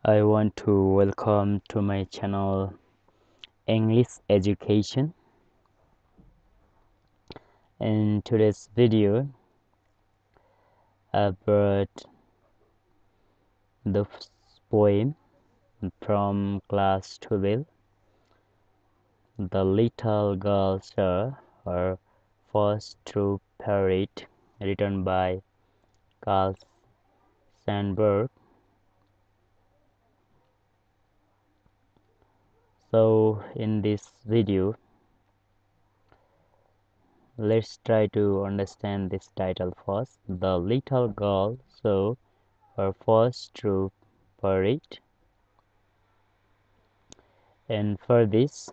I want to welcome to my channel English Education. In today's video, I brought the poem from class 12, The Little Girl Saw Her First True Parrot, written by Carl Sandburg. So in this video, let's try to understand this title first. The little girl saw her first true parrot. And for this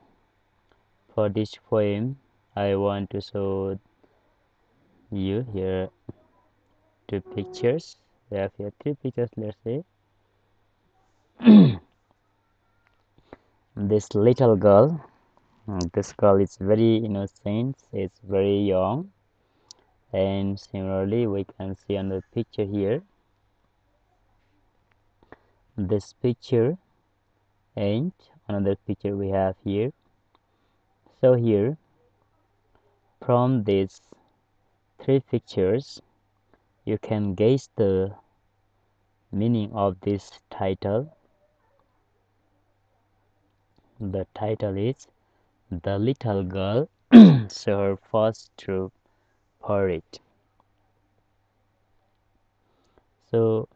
poem, I want to show you here two pictures. We have here three pictures, let's say. This little girl, this girl is very innocent, it's very young, and similarly we can see on the picture here, this picture, and another picture we have here. So here, from these three pictures, you can guess the meaning of this title. The title is The Little Girl Saw Her First True Parrot. So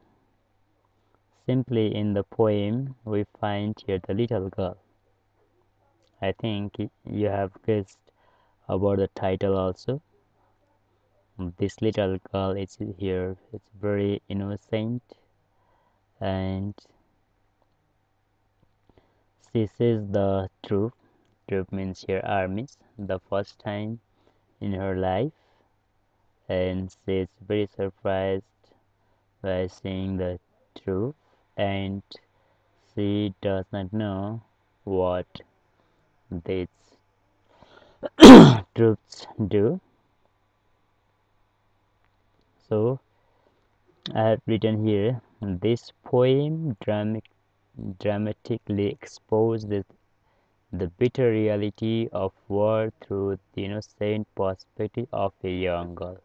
simply in the poem we find here the little girl. I think you have guessed about the title also. This little girl is here, it's very innocent, and she says the truth. Truth means here armies, the first time in her life, and she is very surprised by seeing the truth, and she does not know what these truths do. So I have written here, this poem dramatically exposes the bitter reality of war through the innocent perspective of a young girl.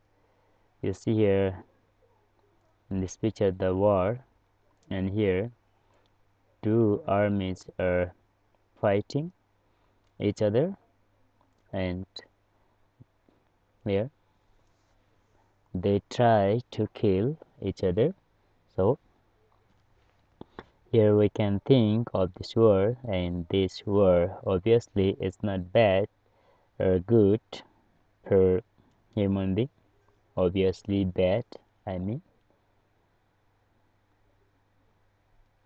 You see here in this picture the war, and here two armies are fighting each other, and here they try to kill each other. So here we can think of this war, and this war obviously is not bad or good for human being. Obviously bad, I mean.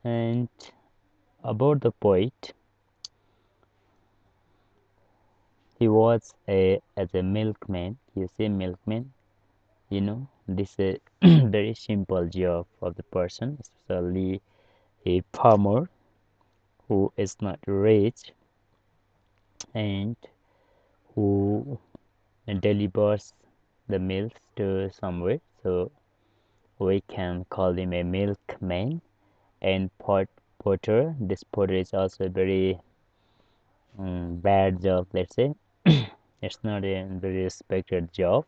And about the poet, he was as a milkman. You see, milkman, this is a very simple job of the person, especially a farmer who is not rich and who delivers the milk to somewhere. So we can call him a milkman. And porter, this porter is also a very bad job, let's say. It's not a very respected job.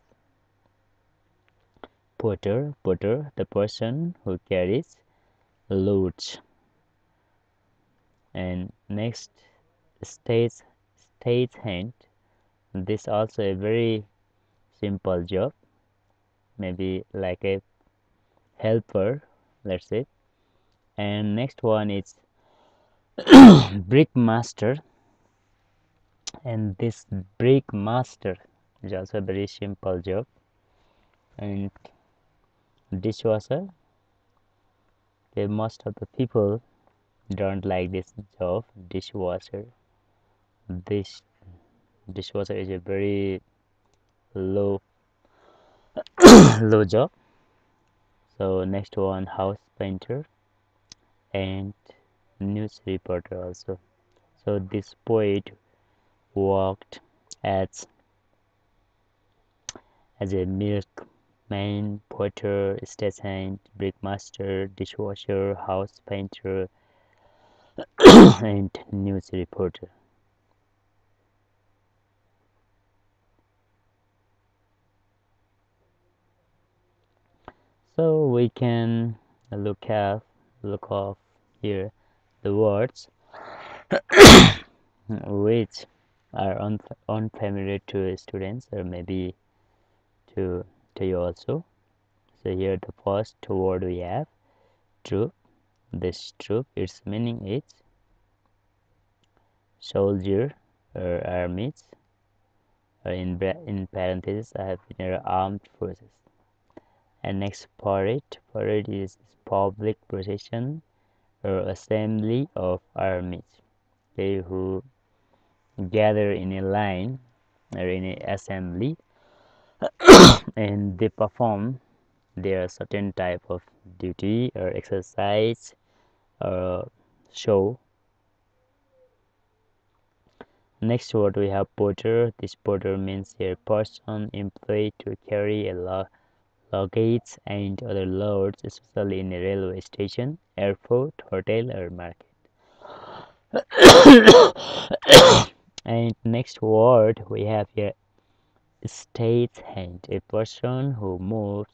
Porter, the person who carries loads. And next, stage hand. This also a very simple job, maybe like a helper, let's say. And next one is brick master, and this brick master is also a very simple job. And dishwasher, okay, most of the people don't like this job, dishwasher. This dishwasher is a very low low job. So next one, house painter and news reporter also. So this poet worked as a milkman, porter, stagehand, brickmaster, dishwasher, house painter, and news reporter. So we can look off here the words which are unfamiliar to students or maybe to you also. So here the first word we have troop. This troop, its meaning is soldier or armies, or in parentheses I have in armed forces. And next parade. Parade is public procession or assembly of armies. They who gather in a line or in an assembly and they perform their certain type of duty or exercise or show. Next word we have porter. This porter means a person employed to carry a luggage and other loads, especially in a railway station, airport, hotel, or market. And next word we have here stagehand, a person who moves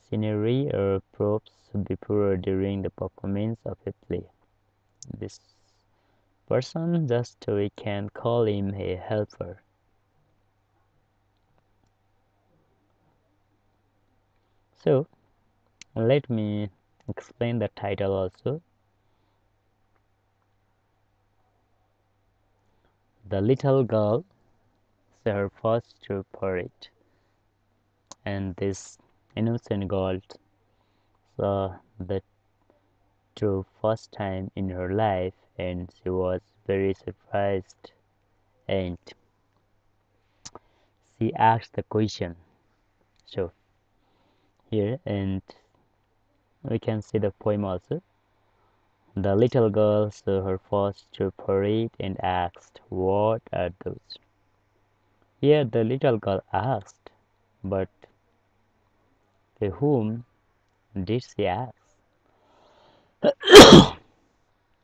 scenery or props before or during the performance of a play. This person, just we can call him a helper. So let me explain the title also. The little girl saw her first true parade, and this innocent girl saw the true first time in her life, and she was very surprised. And she asked the question. So here, and we can see the poem also. The little girl saw her first true parade and asked, "What are those?" Here, the little girl asked, but to whom did she ask?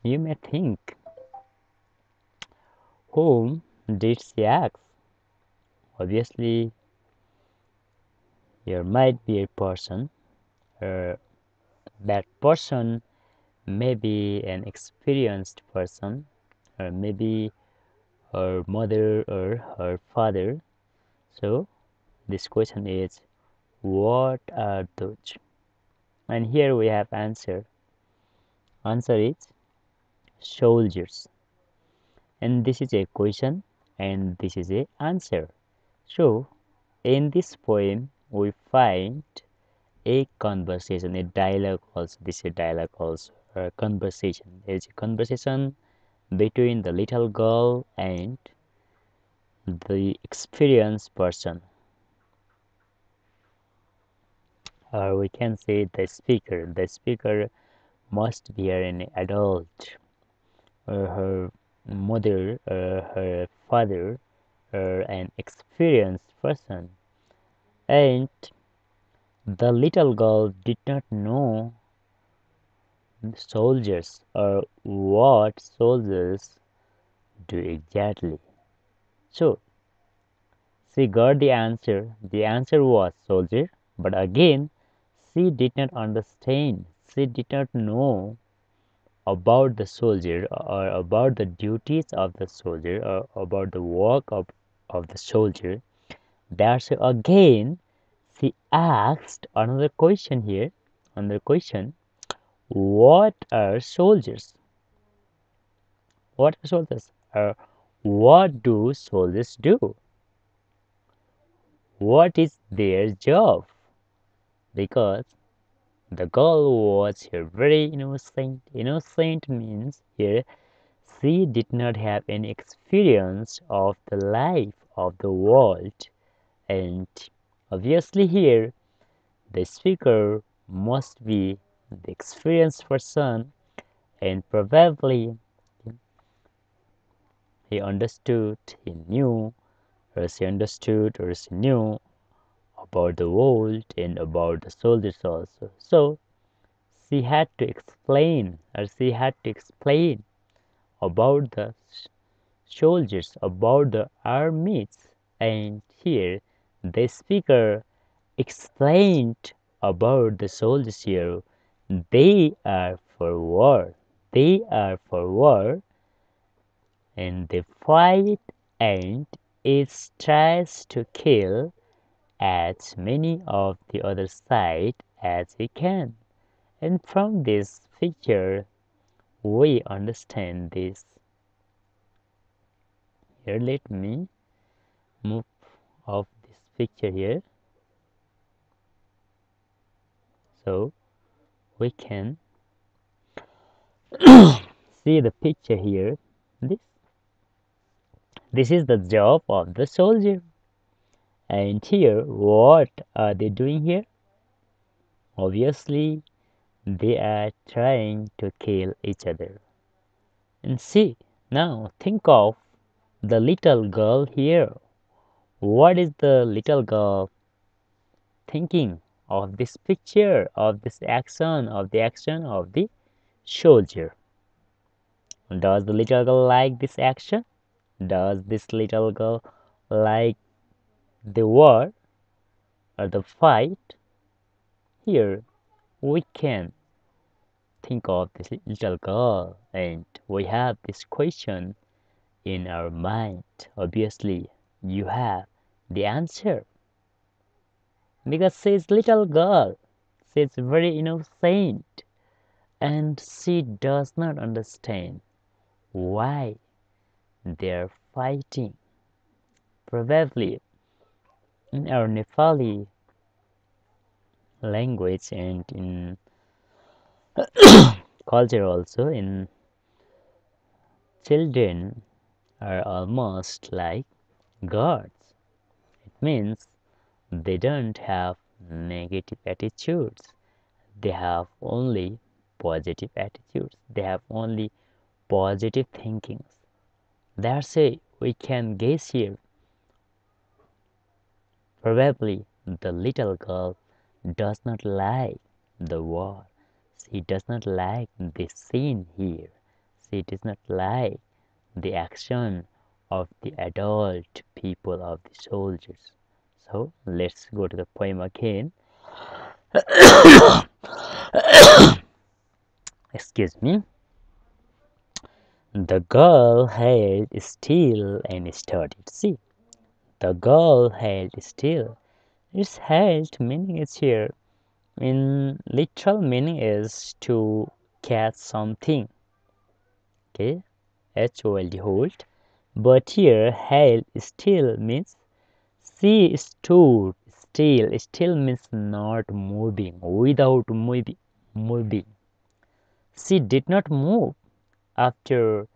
You may think, whom did she ask? Obviously, there might be a person, or that person may be an experienced person, or maybe her mother or her father. So, this question is, what are those? And here we have answer. Answer is soldiers. And this is a question and this is a answer. So in this poem we find a conversation, a dialogue also. This is a dialogue also, a conversation. There is a conversation between the little girl and the experienced person, or we can say the speaker. The speaker must be an adult, or her mother, or her father, or an experienced person. And the little girl did not know soldiers or what soldiers do exactly. So she got the answer. The answer was soldier, but again she did not understand. She did not know about the soldier or about the duties of the soldier or about the work of the soldier. That's again she asked another question here. Another question. What are soldiers? What are soldiers? What do soldiers do? What is their job? Because the girl was here very innocent. Innocent means here she did not have any experience of the life of the world, and obviously here the speaker must be the experienced person, and probably he understood, he knew, or she understood, or she knew about the world and about the soldiers also. So she had to explain, about the soldiers, about the armies. And here the speaker explained about the soldiers here. They are for war. They are for war, and they fight, and it tries to kill as many of the other side as he can. And from this picture, we understand this. Here, let me move off this picture here, so we can see the picture here. This, this is the job of the soldier. And here, what are they doing here? Obviously, they are trying to kill each other. And see, now think of the little girl here. What is the little girl thinking of this picture, of this action, of the action of the soldier? Does the little girl like this action? Does this little girl like the war or the fight? Here we can think of this little girl, and we have this question in our mind. Obviously, you have the answer, because she's little girl. She's very innocent, and she does not understand why they're fighting. Probably in our Nepali language and in culture also, in children are almost like gods. It means they don't have negative attitudes. They have only positive attitudes. They have only positive thinkings. That's it. We can guess here. Probably the little girl does not like the war. She does not like the scene here. She does not like the action of the adult people, of the soldiers. So let's go to the poem again. Excuse me. The girl held still and studied. See, the girl held still. Its held meaning is here. In literal meaning is to catch something. Okay, H-O-L-D, hold. But here, held still means she stood still. Still means not moving, without moving. She did not move after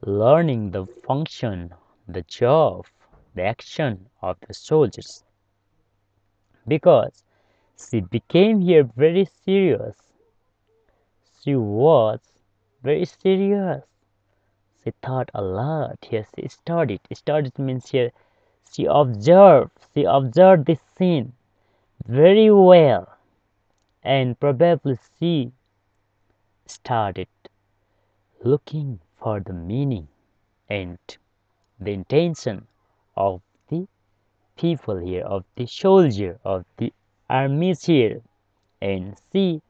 learning the function, the job, the action of the soldiers, because she became here very serious. She was very serious. She thought a lot. Here she studied. Studied means here she observed. She observed this scene very well, and probably she started looking for the meaning and the intention of the people here, of the soldier, of the armies here, and she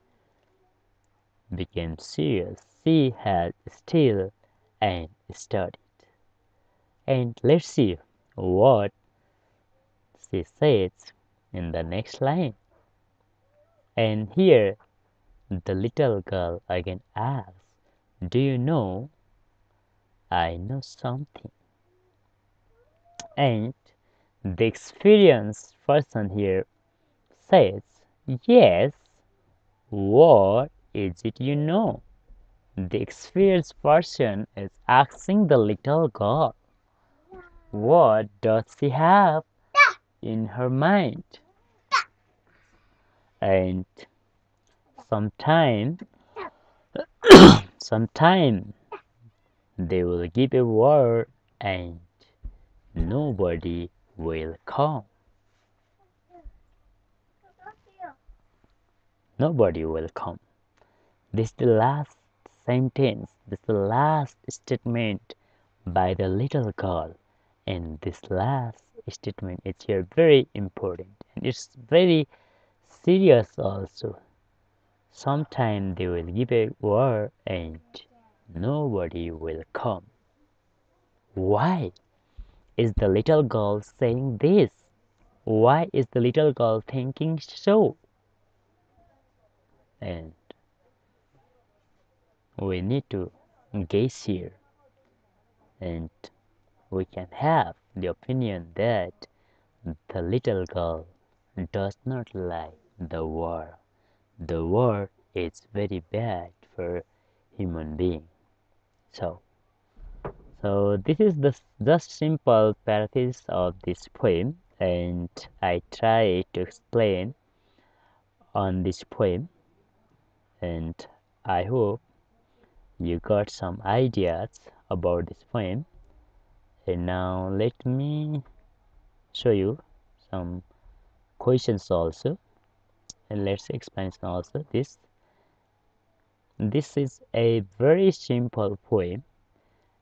became serious. She held still and studied. And let's see what she says in the next line. And here the little girl again asks, "Do you know? I know something." And the experienced person here says, "Yes, what is it you know?" The experienced person is asking the little girl, what does she have in her mind? And sometime, sometime they will give a word and nobody will come. Nobody will come. This is the last sentence, this is the last statement by the little girl, and this last statement is here very important, and it's very serious also. Sometime they will give a word and nobody will come. Why is the little girl saying this? Why is the little girl thinking so? And we need to guess here, and we can have the opinion that the little girl does not like the war. The war is very bad for human being. So, this is the just simple paraphrase of this poem, and I try to explain on this poem, and I hope you got some ideas about this poem. And now let me show you some questions also, and let's explain also this. This is a very simple poem.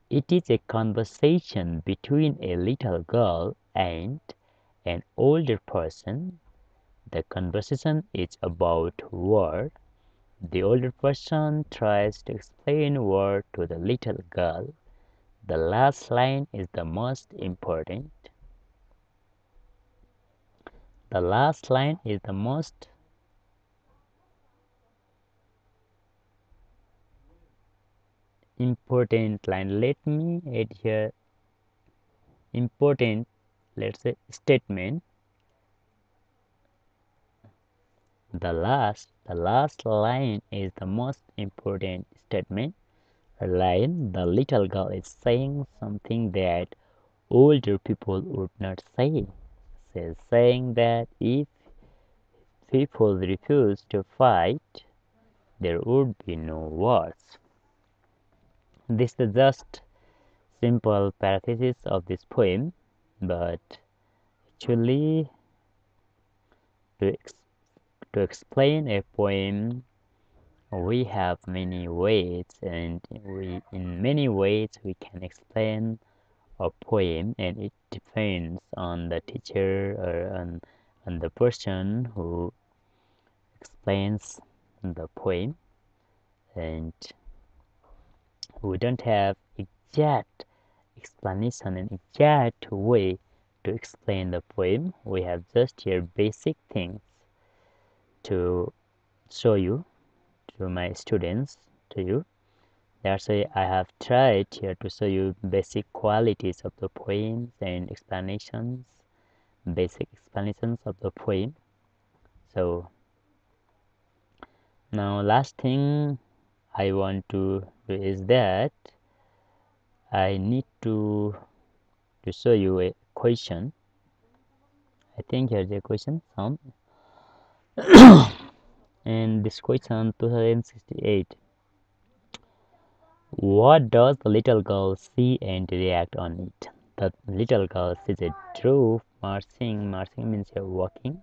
It is a conversation between a little girl and an older person. The conversation is about war. The older person tries to explain war to the little girl. The last line is the most important. The last line is the most important line. Let me add here important, let's say, statement. The last line is the most important statement. Line, the little girl is saying something that older people would not say. She's saying that if people refuse to fight, there would be no wars. This is just simple parathesis of this poem, but actually to, to explain a poem we have many ways, and in many ways we can explain a poem, and it depends on the teacher or on the person who explains the poem, and we don't have exact explanation and exact way to explain the poem. We have just here basic things to show you, to my students, to you. That's why I have tried here to show you basic qualities of the poems and explanations, basic explanations of the poem. So now last thing I want to do is that I need to show you a question. I think here's a question, some, and this question 2068. What does the little girl see and react on it? The little girl sees a troop marching. Marching means you're walking,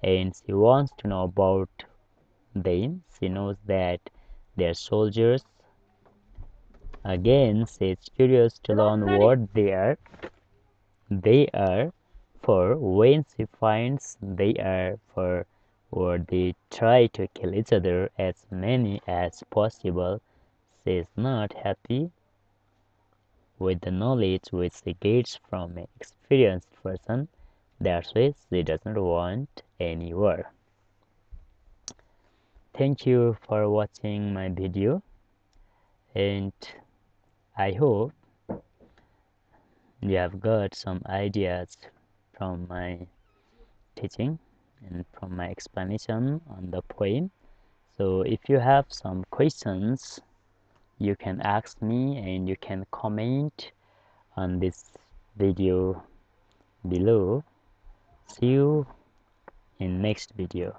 and she wants to know about them. She knows that they're soldiers. Again, she's curious to learn what they are for. When she finds they are for war, they try to kill each other, as many as possible. She is not happy with the knowledge which she gets from an experienced person. That's why she doesn't want any war. Thank you for watching my video, and I hope you have got some ideas from my teaching and from my explanation on the poem. So if you have some questions, you can ask me, and you can comment on this video below. See you in next video.